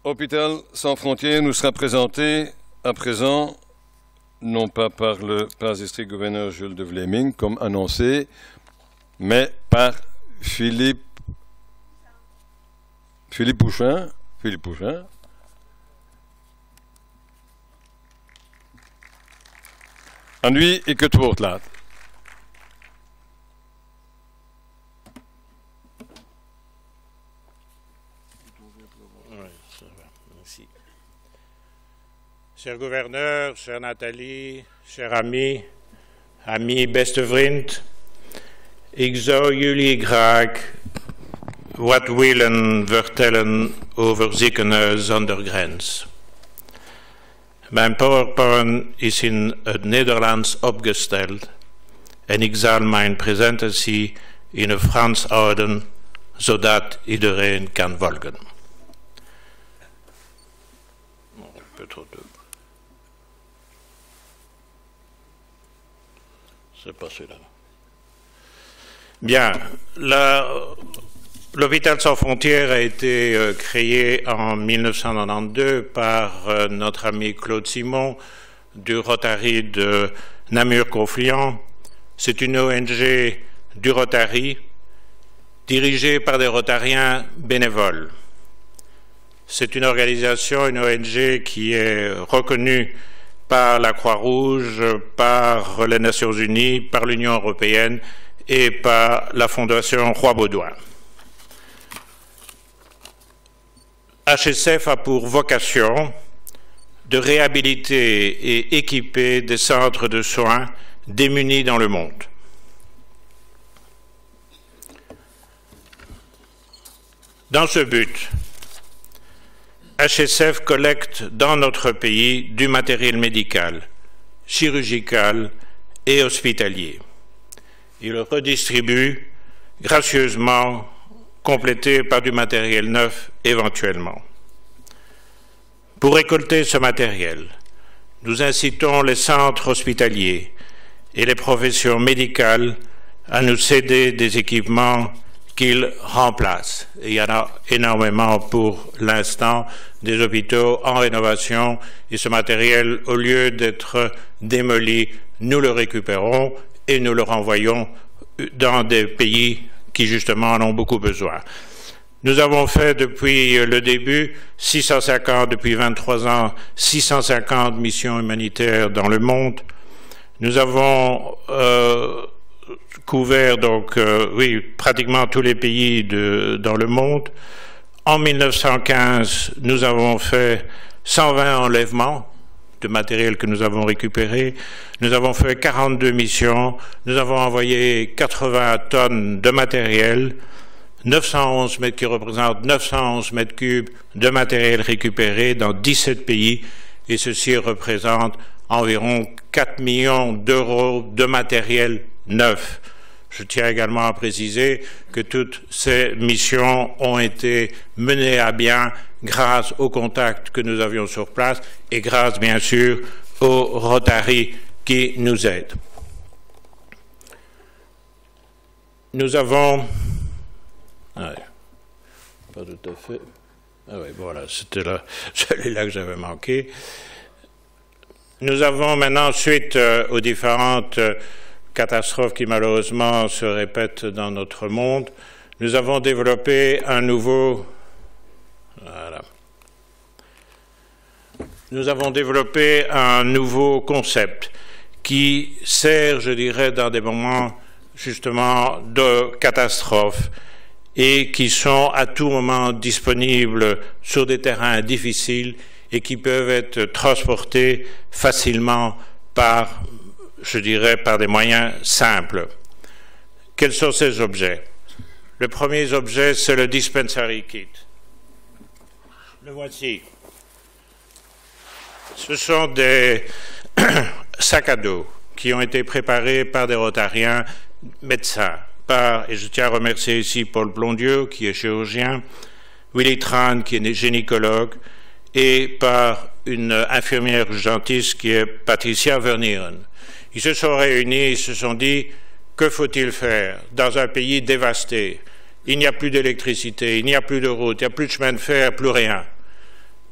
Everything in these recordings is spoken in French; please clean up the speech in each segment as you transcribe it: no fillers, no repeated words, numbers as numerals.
Hôpital sans frontières nous sera présenté à présent, non pas par le prince district gouverneur Jules de Vleming, comme annoncé, mais par Philippe Pouchin. En lui et que het woord laat. Merci. Cher gouverneur, chère Nathalie, chers amis, beste vriend, ik zou jullie graag wat willen vertellen over ziekenhuis zonder grens. Mijn PowerPoint is in het Nederlands opgesteld en ik zal mijn presentatie in het Frans houden, zodat iedereen kan volgen. C'est pas celui-là. Bien, l'Hôpital sans frontières a été créé en 1992 par notre ami Claude Simon du Rotary de Namur-Confluent. C'est une ONG du Rotary dirigée par des Rotariens bénévoles. C'est une organisation, une ONG qui est reconnue par la Croix-Rouge, par les Nations Unies, par l'Union européenne et par la Fondation Roi-Baudouin. HSF a pour vocation de réhabiliter et équiper des centres de soins démunis dans le monde. Dans ce but, HSF collecte dans notre pays du matériel médical, chirurgical et hospitalier. Il le redistribue gracieusement, complété par du matériel neuf éventuellement. Pour récolter ce matériel, nous incitons les centres hospitaliers et les professions médicales à nous céder des équipements qu'ils remplacent. Et il y en a énormément pour l'instant, des hôpitaux en rénovation, et ce matériel, au lieu d'être démoli, nous le récupérons et nous le renvoyons dans des pays qui justement en ont beaucoup besoin. Nous avons fait depuis le début 650, depuis 23 ans, 650 missions humanitaires dans le monde. Nous avons couvert donc oui, pratiquement tous les pays dans le monde. En 1915, nous avons fait 120 enlèvements de matériel que nous avons récupéré. Nous avons fait 42 missions. Nous avons envoyé 80 tonnes de matériel, 911 mètres qui représentent 911 mètres cubes de matériel récupéré dans 17 pays. Et ceci représente environ 4 millions d'euros de matériel neuf. Je tiens également à préciser que toutes ces missions ont été menées à bien grâce aux contacts que nous avions sur place et grâce, bien sûr, aux Rotary qui nous aident. Nous avons... Ah oui, pas tout à fait... Ah oui, voilà, c'était celui-là que j'avais manqué. Nous avons maintenant, suite aux différentes catastrophes qui malheureusement se répètent dans notre monde, nous avons développé un nouveau... Voilà. Nous avons développé un nouveau concept qui sert, je dirais, dans des moments justement de catastrophe et qui sont à tout moment disponibles sur des terrains difficiles et qui peuvent être transportés facilement par, je dirais, par des moyens simples. Quels sont ces objets? Le premier objet, c'est le dispensary kit. Le voici. Ce sont des sacs à dos qui ont été préparés par des Rotariens médecins, et je tiens à remercier ici Paul Blondieu, qui est chirurgien, Willy Tran, qui est gynécologue, et par une infirmière urgentiste qui est Patricia Vernieren. Ils se sont réunis, ils se sont dit, que faut-il faire dans un pays dévasté? Il n'y a plus d'électricité, il n'y a plus de route, il n'y a plus de chemin de fer, plus rien.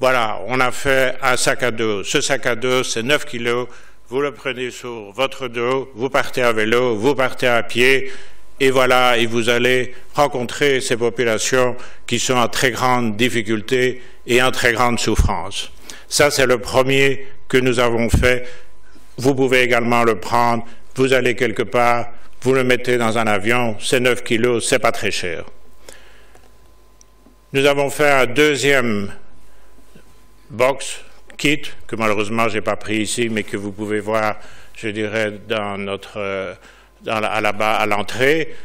Voilà, on a fait un sac à dos. Ce sac à dos, c'est 9 kilos. Vous le prenez sur votre dos, vous partez à vélo, vous partez à pied, et voilà, et vous allez rencontrer ces populations qui sont en très grande difficulté et en très grande souffrance. Ça, c'est le premier que nous avons fait. Vous pouvez également le prendre. Vous allez quelque part, vous le mettez dans un avion, c'est 9 kilos, c'est pas très cher. Nous avons fait un deuxième box kit, que malheureusement je n'ai pas pris ici, mais que vous pouvez voir, je dirais, dans notre, là-bas à l'entrée.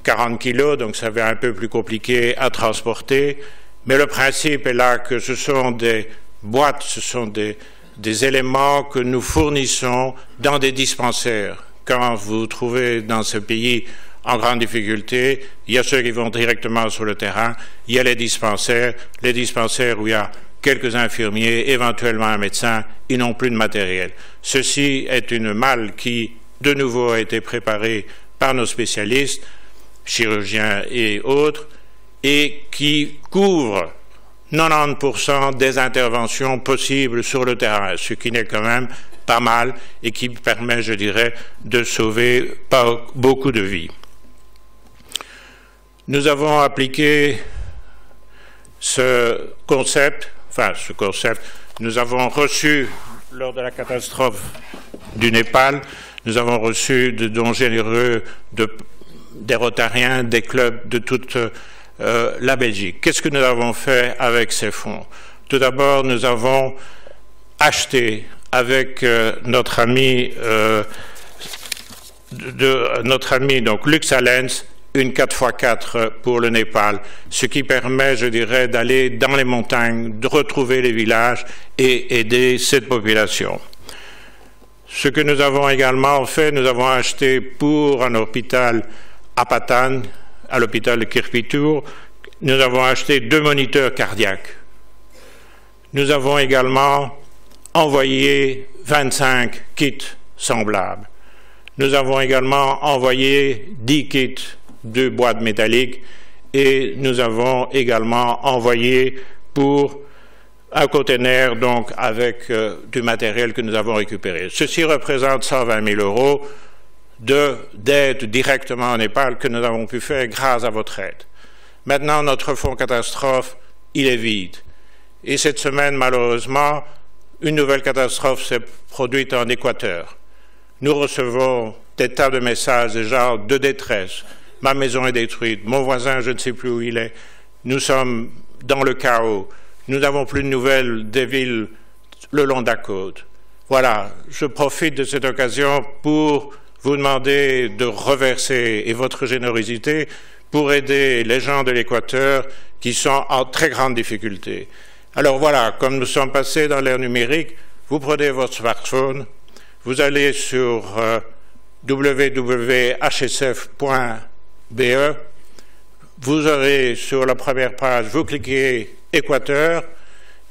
40 kilos, donc ça va être un peu plus compliqué à transporter. Mais le principe est là que ce sont des boîtes, ce sont des éléments que nous fournissons dans des dispensaires. Quand vous trouvez dans ce pays en grande difficulté, il y a ceux qui vont directement sur le terrain, il y a les dispensaires où il y a quelques infirmiers, éventuellement un médecin, ils n'ont plus de matériel. Ceci est une malle qui, de nouveau, a été préparée par nos spécialistes, chirurgiens et autres, et qui couvre 90% des interventions possibles sur le terrain, ce qui n'est quand même pas mal et qui permet, je dirais, de sauver beaucoup de vies. Nous avons appliqué ce concept, nous avons reçu, lors de la catastrophe du Népal, nous avons reçu de dons généreux des Rotariens, des clubs de toute la Belgique. Qu'est-ce que nous avons fait avec ces fonds? Tout d'abord, nous avons acheté avec notre ami donc Luxalens une 4x4 pour le Népal, ce qui permet, je dirais, d'aller dans les montagnes, de retrouver les villages et aider cette population. Ce que nous avons également fait, nous avons acheté pour un hôpital à Patan, à l'hôpital de Kirpitour, nous avons acheté 2 moniteurs cardiaques. Nous avons également envoyé 25 kits semblables. Nous avons également envoyé 10 kits de boîtes métalliques et nous avons également envoyé pour un conteneur donc avec du matériel que nous avons récupéré. Ceci représente 120 000 € d'aide directement au Népal que nous avons pu faire grâce à votre aide. Maintenant, notre fonds catastrophe, il est vide. Et cette semaine, malheureusement, une nouvelle catastrophe s'est produite en Équateur. Nous recevons des tas de messages de genre de détresse. Ma maison est détruite, mon voisin, je ne sais plus où il est. Nous sommes dans le chaos. Nous n'avons plus de nouvelles des villes le long de la côte. Voilà, je profite de cette occasion pour vous demander de reverser et votre générosité pour aider les gens de l'Équateur qui sont en très grande difficulté. Alors voilà, comme nous sommes passés dans l'ère numérique, vous prenez votre smartphone, vous allez sur www.hsf.be, vous aurez sur la première page, vous cliquez Équateur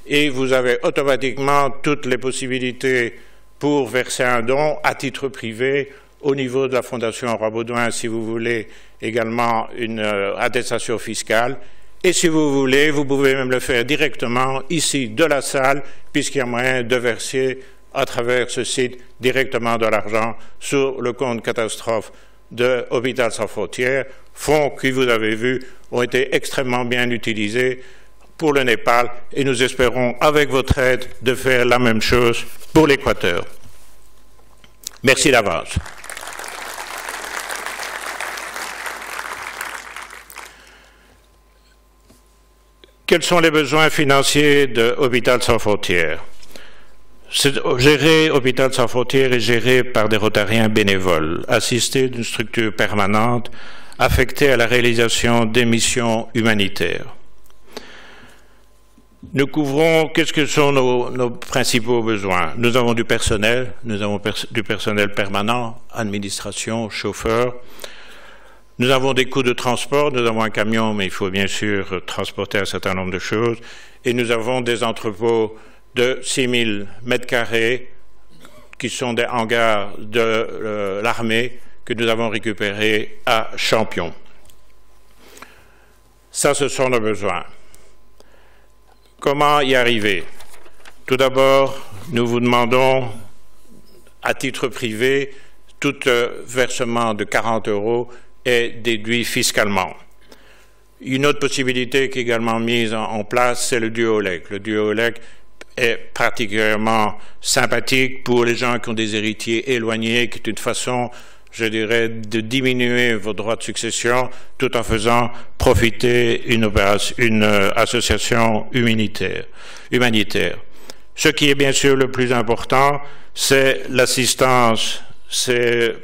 et vous avez automatiquement toutes les possibilités pour verser un don à titre privé au niveau de la Fondation Roi Baudouin si vous voulez également une attestation fiscale. Et si vous voulez, vous pouvez même le faire directement ici de la salle, puisqu'il y a moyen de verser à travers ce site directement de l'argent sur le compte catastrophe de Hôpital Sans Frontières. Fonds qui, vous avez vu, ont été extrêmement bien utilisés pour le Népal et nous espérons, avec votre aide, de faire la même chose pour l'Équateur. Merci d'avance. Quels sont les besoins financiers de Hôpital Sans Frontières? Gérer Hôpital Sans Frontières est géré par des Rotariens bénévoles, assistés d'une structure permanente, affectés à la réalisation des missions humanitaires. Nous couvrons, qu'est-ce que sont nos principaux besoins? Nous avons du personnel, du personnel permanent, administration, chauffeur. Nous avons des coûts de transport, nous avons un camion, mais il faut bien sûr transporter un certain nombre de choses. Et nous avons des entrepôts de 6000 m² qui sont des hangars de l'armée que nous avons récupérés à Champion. Ça, ce sont nos besoins. Comment y arriver? Tout d'abord, nous vous demandons, à titre privé, tout versement de 40 € est déduit fiscalement. Une autre possibilité qui est également mise en place, c'est le Duolec. Le Duolec est particulièrement sympathique pour les gens qui ont des héritiers éloignés, qui est une façon, je dirais, de diminuer vos droits de succession tout en faisant profiter une association humanitaire. Ce qui est bien sûr le plus important, c'est l'assistance, c'est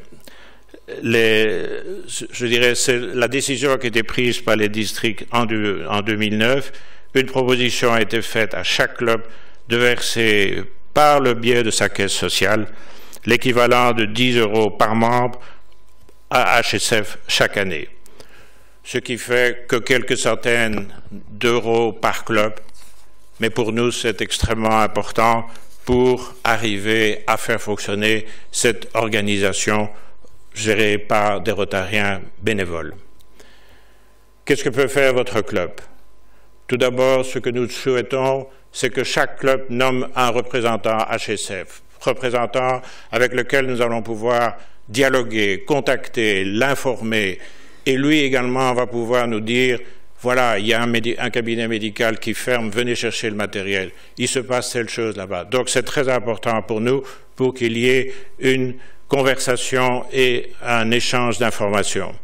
la décision qui a été prise par les districts en 2009. Une proposition a été faite à chaque club de verser par le biais de sa caisse sociale l'équivalent de 10 € par membre à HSF chaque année. Ce qui fait que quelques centaines d'euros par club, mais pour nous c'est extrêmement important pour arriver à faire fonctionner cette organisation gérée par des Rotariens bénévoles. Qu'est-ce que peut faire votre club? Tout d'abord, ce que nous souhaitons, c'est que chaque club nomme un représentant HSF, représentant avec lequel nous allons pouvoir dialoguer, contacter, l'informer, et lui également va pouvoir nous dire, voilà, il y a un cabinet médical qui ferme, venez chercher le matériel, il se passe telle chose là-bas. Donc c'est très important pour nous, pour qu'il y ait une conversation et un échange d'informations.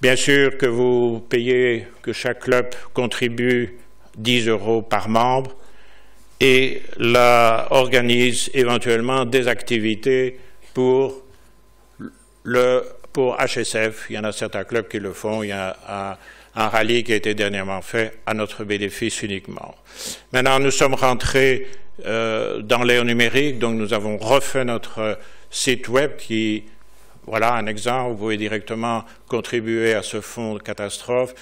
Bien sûr que vous payez, que chaque club contribue 10 € par membre et organise éventuellement des activités pour HSF. Il y en a certains clubs qui le font. Il y a un rallye qui a été dernièrement fait à notre bénéfice uniquement. Maintenant, nous sommes rentrés dans l'ère numérique, donc nous avons refait notre site web qui, voilà un exemple, vous pouvez directement contribuer à ce fonds de catastrophe.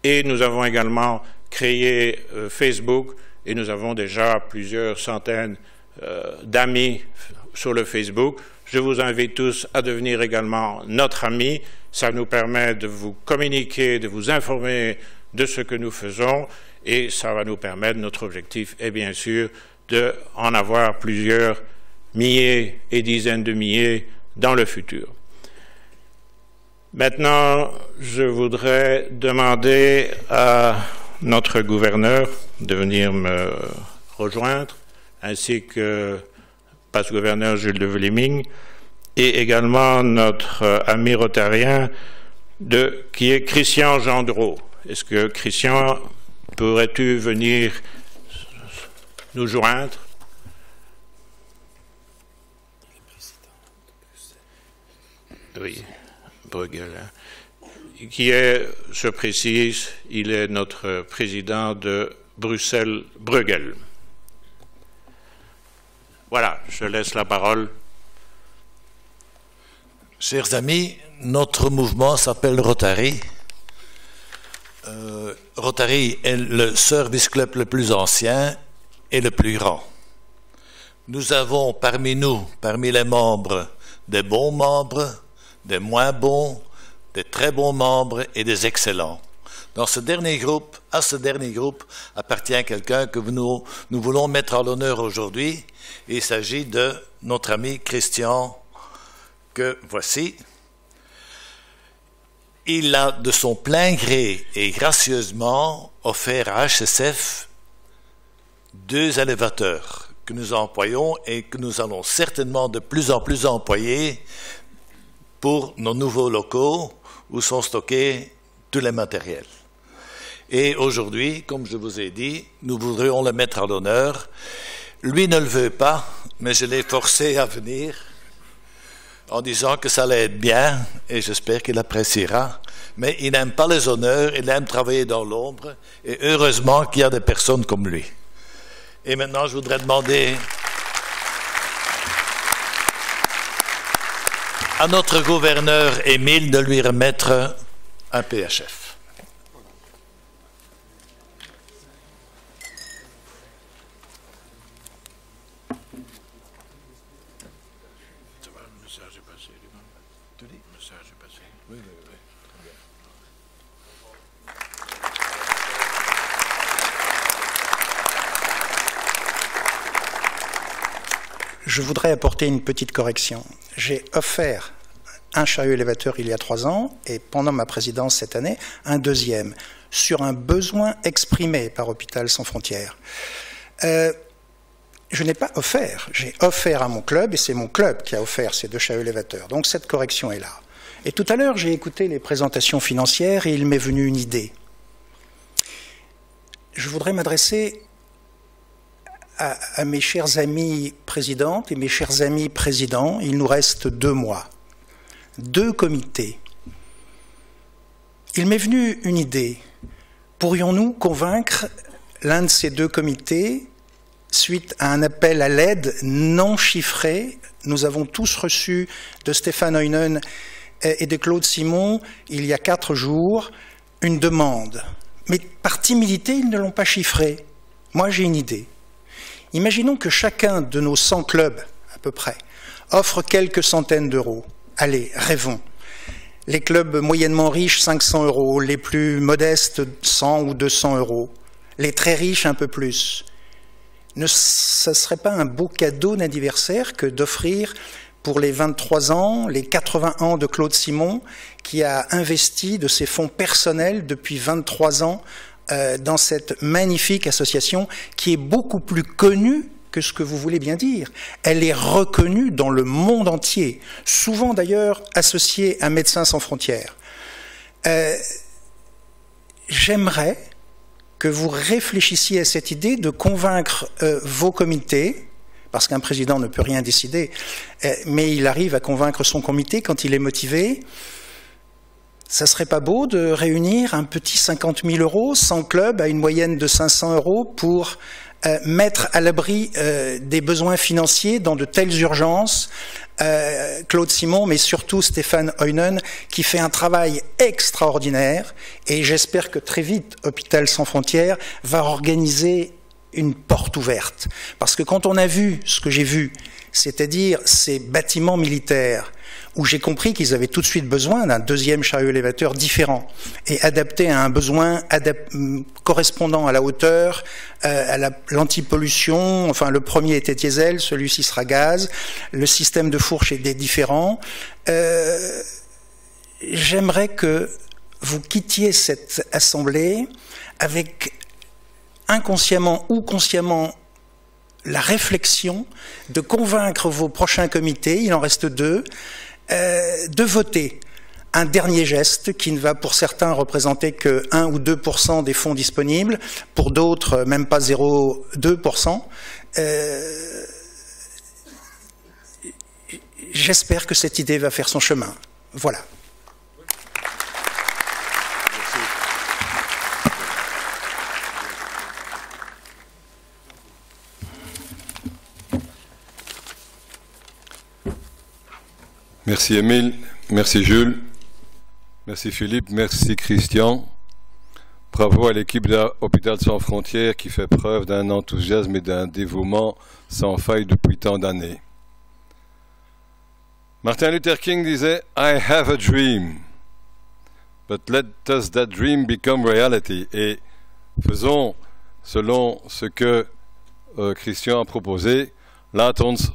Et nous avons également créé Facebook et nous avons déjà plusieurs centaines d'amis sur le Facebook. Je vous invite tous à devenir également notre ami. Ça nous permet de vous communiquer, de vous informer de ce que nous faisons et ça va nous permettre, notre objectif est bien sûr d'en avoir plusieurs milliers et dizaines de milliers dans le futur. Maintenant, je voudrais demander à notre gouverneur de venir me rejoindre, ainsi que passe-gouverneur Jules de Vlaming, et également notre ami rotarien qui est Christian Gendreau. Est-ce que Christian, pourrais-tu venir nous joindre? Oui, Bruegel. Qui est, je précise, il est notre président de Bruxelles-Bruegel. Voilà, je laisse la parole. Chers amis, notre mouvement s'appelle Rotary. Rotary est le service club le plus ancien et le plus grand. Nous avons parmi les membres, des bons membres, des moins bons, des très bons membres et des excellents. À ce dernier groupe appartient quelqu'un que nous voulons mettre à l'honneur aujourd'hui. Il s'agit de notre ami Christian, que voici. Il a de son plein gré et gracieusement offert à HSF 2 élévateurs que nous employons et que nous allons certainement de plus en plus employer pour nos nouveaux locaux où sont stockés tous les matériels. Et aujourd'hui, comme je vous ai dit, nous voudrions le mettre à l'honneur. Lui ne le veut pas, mais je l'ai forcé à venir en disant que ça allait être bien, et j'espère qu'il appréciera. Mais il n'aime pas les honneurs, il aime travailler dans l'ombre, et heureusement qu'il y a des personnes comme lui. Et maintenant, je voudrais demander à notre gouverneur Émile de lui remettre un PHF. je voudrais apporter une petite correction. J'ai offert un chariot élévateur il y a 3 ans et pendant ma présidence cette année, un deuxième, sur un besoin exprimé par Hôpital Sans Frontières. Je n'ai pas offert, j'ai offert à mon club et c'est mon club qui a offert ces 2 chariots élévateurs. Donc cette correction est là. Et tout à l'heure, j'ai écouté les présentations financières et il m'est venu une idée. Je voudrais m'adresser à mes chers amis présidentes et mes chers amis présidents. Il nous reste 2 mois. 2 comités. Il m'est venu une idée. Pourrions-nous convaincre l'un de ces 2 comités, suite à un appel à l'aide non chiffré? Nous avons tous reçu de Stéphane Heunen et de Claude Simon, il y a 4 jours, une demande. Mais par timidité, ils ne l'ont pas chiffré. Moi, j'ai une idée. Imaginons que chacun de nos 100 clubs, à peu près, offre quelques centaines d'euros. Allez, rêvons. Les clubs moyennement riches, 500 euros. Les plus modestes, 100 ou 200 euros. Les très riches, un peu plus. Ce ne serait pas un beau cadeau d'anniversaire que d'offrir pour les 23 ans, les 80 ans de Claude Simon, qui a investi de ses fonds personnels depuis 23 ans dans cette magnifique association qui est beaucoup plus connue que ce que vous voulez bien dire. Elle est reconnue dans le monde entier, souvent d'ailleurs associée à Médecins Sans Frontières. J'aimerais que vous réfléchissiez à cette idée de convaincre vos comités, parce qu'un président ne peut rien décider, mais il arrive à convaincre son comité quand il est motivé. Ça serait pas beau de réunir un petit 50 000 euros, 100 clubs à une moyenne de 500 euros pour mettre à l'abri des besoins financiers dans de telles urgences. Claude Simon, mais surtout Stéphane Heunen, qui fait un travail extraordinaire, et j'espère que très vite Hôpital Sans Frontières va organiser une porte ouverte. Parce que quand on a vu ce que j'ai vu, c'est-à-dire ces bâtiments militaires, où j'ai compris qu'ils avaient tout de suite besoin d'un deuxième chariot élévateur différent et adapté à un besoin correspondant à la hauteur, à l'antipollution. Enfin, le premier était diesel, celui-ci sera gaz. Le système de fourche est différent. J'aimerais que vous quittiez cette assemblée avec inconsciemment ou consciemment la réflexion de convaincre vos prochains comités, il en reste 2, de voter un dernier geste qui ne va pour certains représenter que 1 ou 2% des fonds disponibles, pour d'autres même pas 0,2%. J'espère que cette idée va faire son chemin. Voilà. Merci Émile, merci Jules, merci Philippe, merci Christian. Bravo à l'équipe d'Hôpital Sans Frontières qui fait preuve d'un enthousiasme et d'un dévouement sans faille depuis tant d'années. Martin Luther King disait « I have a dream, but let us that dream become reality ». Et faisons selon ce que Christian a proposé. Laat ons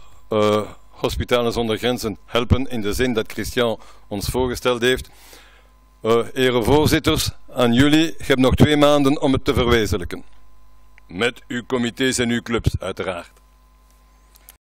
Hospitalen zonder Grenzen helpen in de zin dat Christian ons voorgesteld heeft. Heren voorzitters, aan jullie, je hebt nog 2 maanden om het te verwezenlijken. Met uw comité's en uw clubs, uiteraard.